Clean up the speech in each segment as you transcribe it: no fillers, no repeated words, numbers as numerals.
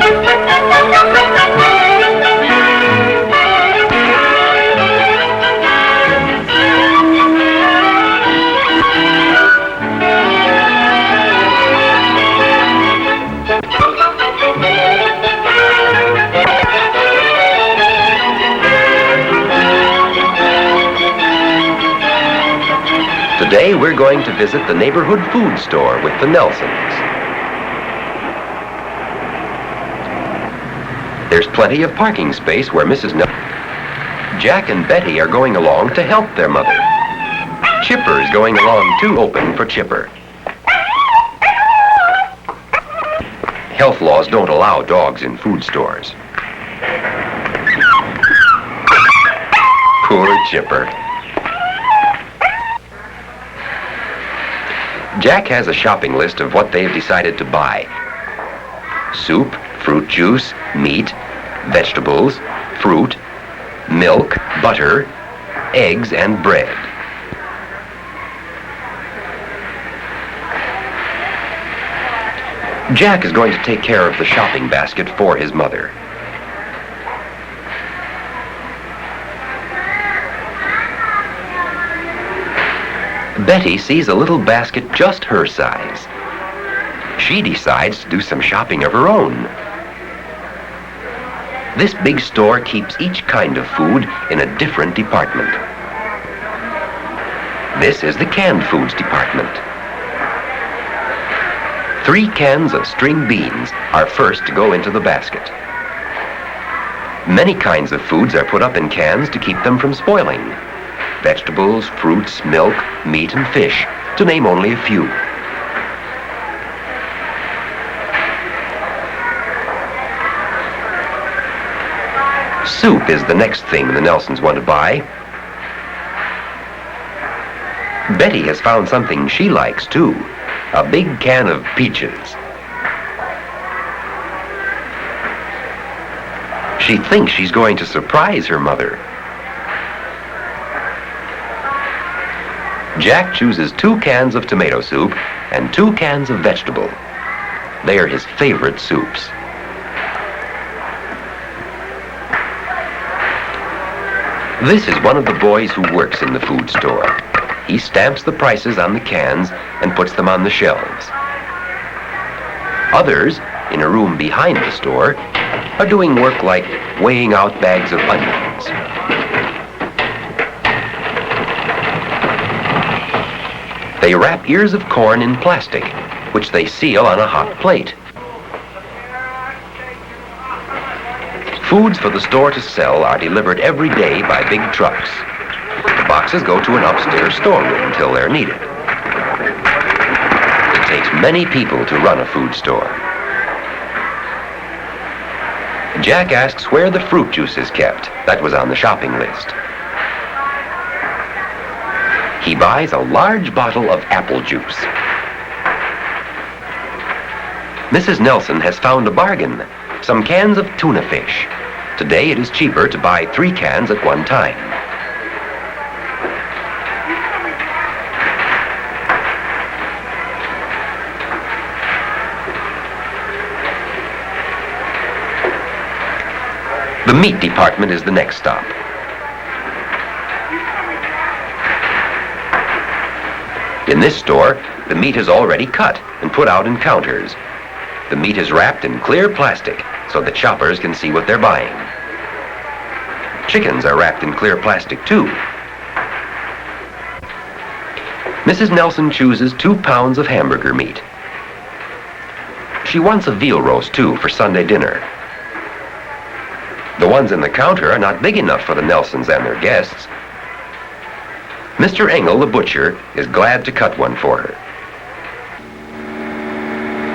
Today we're going to visit the neighborhood food store with the Nelsons. There's plenty of parking space where Mrs. Nelson... Jack and Betty are going along to help their mother. Chipper is going along too. Open for Chipper. Health laws don't allow dogs in food stores. Poor Chipper. Jack has a shopping list of what they've decided to buy. Soup, fruit juice, meat, vegetables, fruit, milk, butter, eggs, and bread. Jack is going to take care of the shopping basket for his mother. Betty sees a little basket just her size. She decides to do some shopping of her own. This big store keeps each kind of food in a different department. This is the canned foods department. 3 cans of string beans are first to go into the basket. Many kinds of foods are put up in cans to keep them from spoiling. Vegetables, fruits, milk, meat, and fish, to name only a few. Soup is the next thing the Nelsons want to buy. Betty has found something she likes too, a big can of peaches. She thinks she's going to surprise her mother. Jack chooses 2 cans of tomato soup and 2 cans of vegetable. They are his favorite soups. This is one of the boys who works in the food store. He stamps the prices on the cans and puts them on the shelves. Others, in a room behind the store, are doing work like weighing out bags of onions. They wrap ears of corn in plastic, which they seal on a hot plate. Foods for the store to sell are delivered every day by big trucks. The boxes go to an upstairs storeroom until they're needed. It takes many people to run a food store. Jack asks where the fruit juice is kept. That was on the shopping list. He buys a large bottle of apple juice. Mrs. Nelson has found a bargain, some cans of tuna fish. Today it is cheaper to buy 3 cans at one time. The meat department is the next stop. In this store, the meat is already cut and put out in counters. The meat is wrapped in clear plastic so that shoppers can see what they're buying. Chickens are wrapped in clear plastic too. Mrs. Nelson chooses 2 pounds of hamburger meat. She wants a veal roast too for Sunday dinner. The ones in the counter are not big enough for the Nelsons and their guests. Mr. Engel, the butcher, is glad to cut one for her.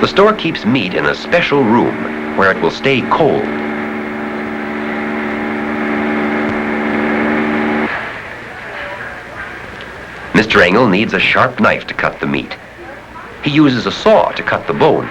The store keeps meat in a special room where it will stay cold. Mr. Engel needs a sharp knife to cut the meat. He uses a saw to cut the bone.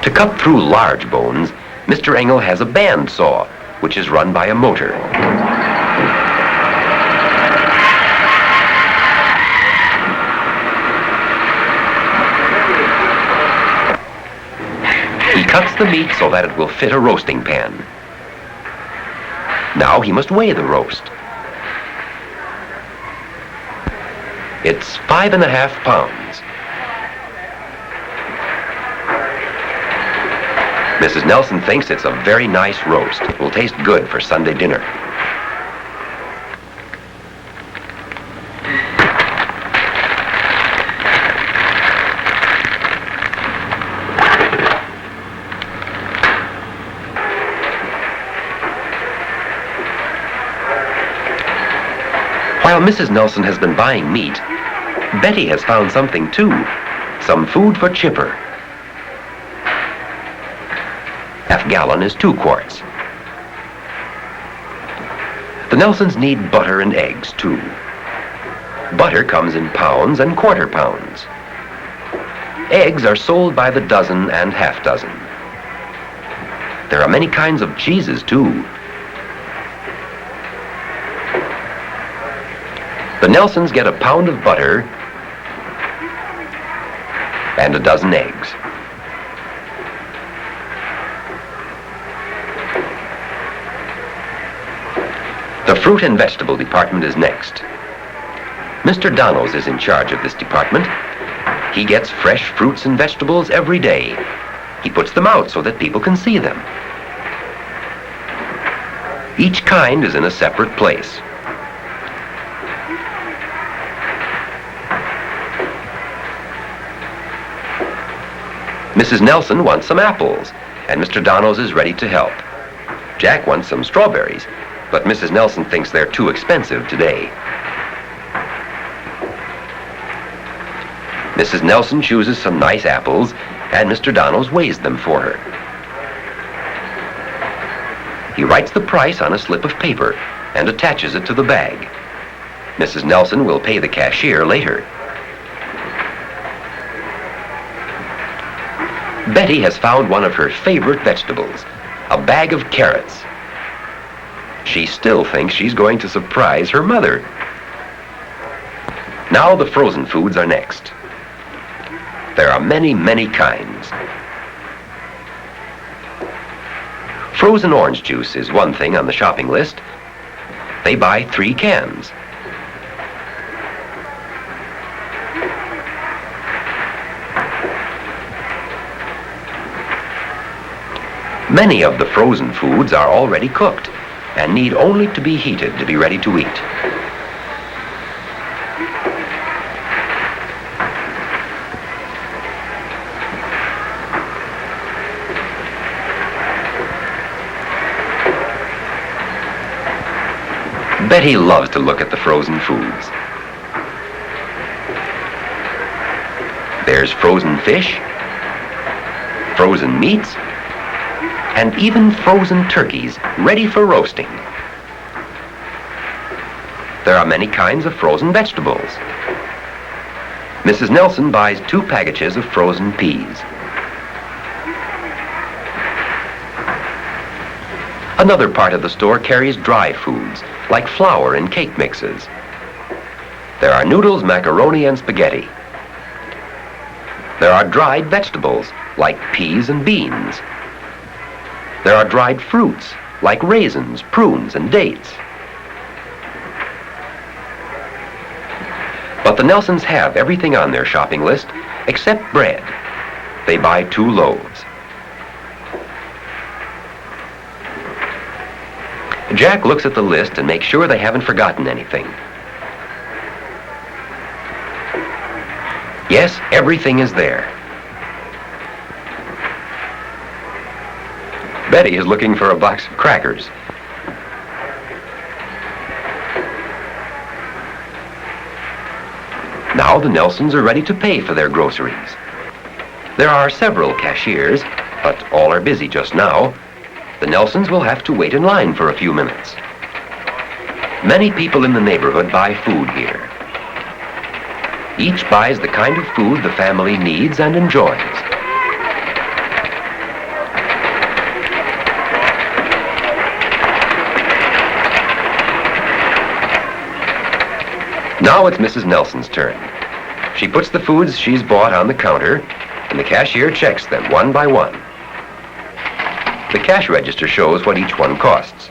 To cut through large bones, Mr. Engel has a band saw, which is run by a motor. He cuts the meat so that it will fit a roasting pan. Now he must weigh the roast. It's 5½ pounds. Mrs. Nelson thinks it's a very nice roast. It will taste good for Sunday dinner. While Mrs. Nelson has been buying meat, Betty has found something too. Some food for Chipper. Half gallon is 2 quarts. The Nelsons need butter and eggs too. Butter comes in pounds and quarter pounds. Eggs are sold by the dozen and half dozen. There are many kinds of cheeses too. The Nelsons get a pound of butter and a dozen eggs. The fruit and vegetable department is next. Mr. Donos is in charge of this department. He gets fresh fruits and vegetables every day. He puts them out so that people can see them. Each kind is in a separate place. Mrs. Nelson wants some apples, and Mr. Donos is ready to help. Jack wants some strawberries, but Mrs. Nelson thinks they're too expensive today. Mrs. Nelson chooses some nice apples, and Mr. Donos weighs them for her. He writes the price on a slip of paper and attaches it to the bag. Mrs. Nelson will pay the cashier later. Betty has found one of her favorite vegetables, a bag of carrots. She still thinks she's going to surprise her mother. Now the frozen foods are next. There are many, many kinds. Frozen orange juice is one thing on the shopping list. They buy 3 cans. Many of the frozen foods are already cooked and need only to be heated to be ready to eat. Betty loves to look at the frozen foods. There's frozen fish, frozen meats, and even frozen turkeys ready for roasting. There are many kinds of frozen vegetables. Mrs. Nelson buys 2 packages of frozen peas. Another part of the store carries dry foods, like flour and cake mixes. There are noodles, macaroni, and spaghetti. There are dried vegetables, like peas and beans. There are dried fruits, like raisins, prunes, and dates. But the Nelsons have everything on their shopping list except bread. They buy 2 loaves. Jack looks at the list and makes sure they haven't forgotten anything. Yes, everything is there. Betty is looking for a box of crackers. Now the Nelsons are ready to pay for their groceries. There are several cashiers, but all are busy just now. The Nelsons will have to wait in line for a few minutes. Many people in the neighborhood buy food here. Each buys the kind of food the family needs and enjoys. Now it's Mrs. Nelson's turn. She puts the foods she's bought on the counter, and the cashier checks them one by one. The cash register shows what each one costs.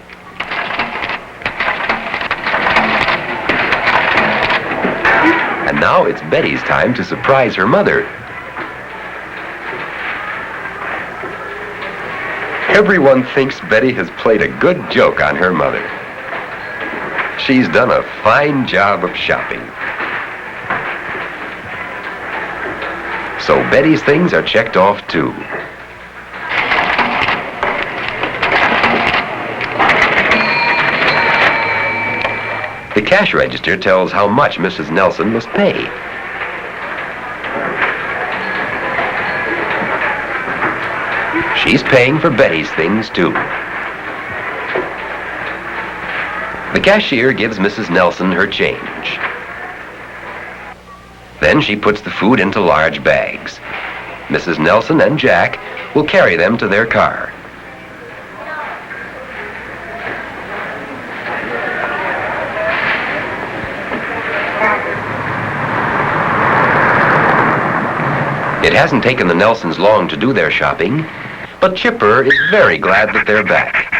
And now it's Betty's time to surprise her mother. Everyone thinks Betty has played a good joke on her mother. She's done a fine job of shopping. So Betty's things are checked off too. The cash register tells how much Mrs. Nelson must pay. She's paying for Betty's things too. The cashier gives Mrs. Nelson her change. Then she puts the food into large bags. Mrs. Nelson and Jack will carry them to their car. It hasn't taken the Nelsons long to do their shopping, but Chipper is very glad that they're back.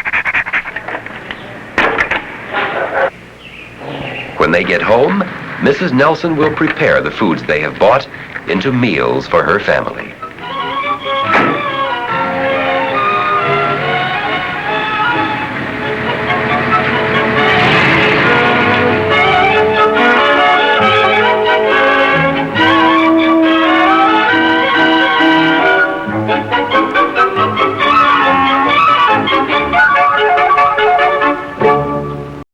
When they get home, Mrs. Nelson will prepare the foods they have bought into meals for her family.